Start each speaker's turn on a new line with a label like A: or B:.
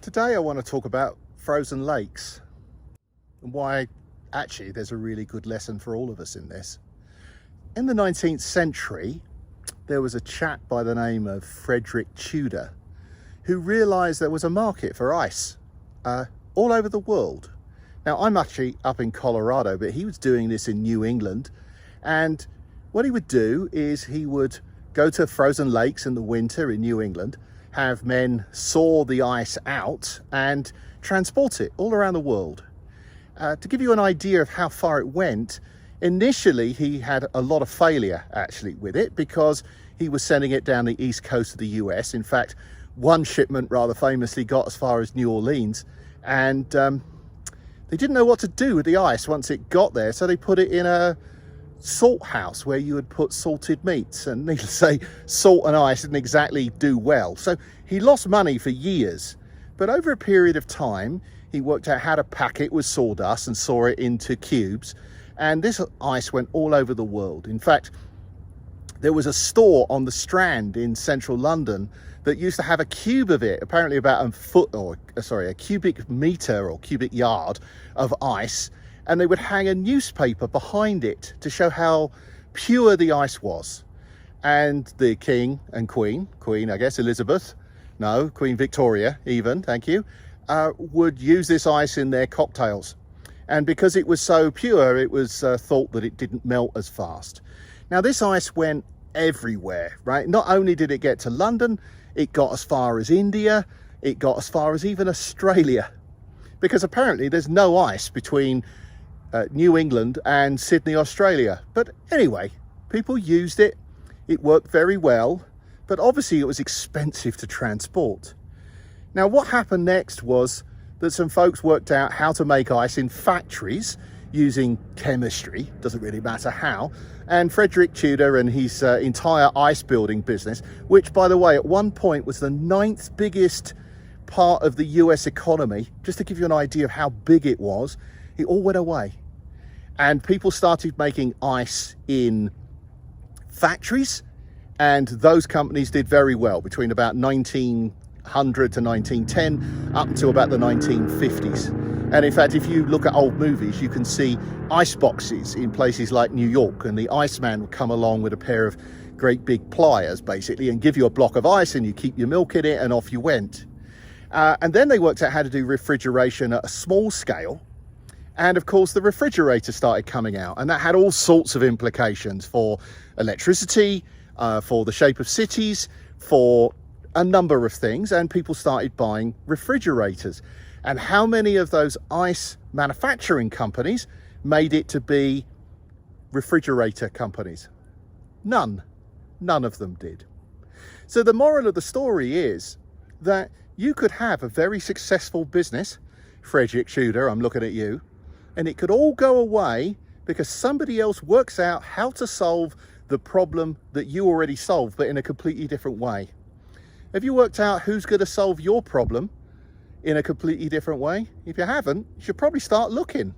A: Today I want to talk about frozen lakes and why actually there's a really good lesson for all of us in this. In the 19th century, there was a chap by the name of Frederick Tudor who realised there was a market for ice all over the world. Now, I'm actually up in Colorado, but he was doing this in New England. And what he would do is he would go to frozen lakes in the winter in New England, have men saw the ice out and transport it all around the world. To give you an idea of how far it went, initially he had a lot of failure actually with it because he was sending it down the east coast of the US. In fact, one shipment rather famously got as far as New Orleans, and they didn't know what to do with the ice once it got there, so they put it in a salt house where you would put salted meats, and needless to say, salt and ice didn't exactly do well. So he lost money for years, but over a period of time he worked out how to pack it with sawdust and saw it into cubes, and this ice went all over the world. In fact, there was a store on the Strand in central London that used to have a cube of it, apparently about a cubic meter or cubic yard of ice, and they would hang a newspaper behind it to show how pure the ice was. And the King and Queen, I guess Elizabeth, no, Queen Victoria even, thank you, would use this ice in their cocktails. And because it was so pure, it was thought that it didn't melt as fast. Now, this ice went everywhere, right? Not only did it get to London, it got as far as India, it got as far as even Australia, because apparently there's no ice between New England and Sydney, Australia. But anyway, people used it. It worked very well, but obviously it was expensive to transport. Now, what happened next was that some folks worked out how to make ice in factories using chemistry, doesn't really matter how, and Frederick Tudor and his entire ice building business, which by the way at one point was the 9th biggest part of the US economy, just to give you an idea of how big it was, it all went away. And people started making ice in factories, and those companies did very well between about 1900 to 1910 up to about the 1950s. And in fact, if you look at old movies, you can see ice boxes in places like New York, and the Iceman would come along with a pair of great big pliers basically and give you a block of ice, and you keep your milk in it, and off you went. And then they worked out how to do refrigeration at a small scale. And of course, the refrigerator started coming out, and that had all sorts of implications for electricity, for the shape of cities, for a number of things, and people started buying refrigerators. And how many of those ice manufacturing companies made it to be refrigerator companies? None of them did. So the moral of the story is that you could have a very successful business, Frederick Tudor, I'm looking at you, and it could all go away because somebody else works out how to solve the problem that you already solved, but in a completely different way. Have you worked out who's going to solve your problem in a completely different way? If you haven't, you should probably start looking.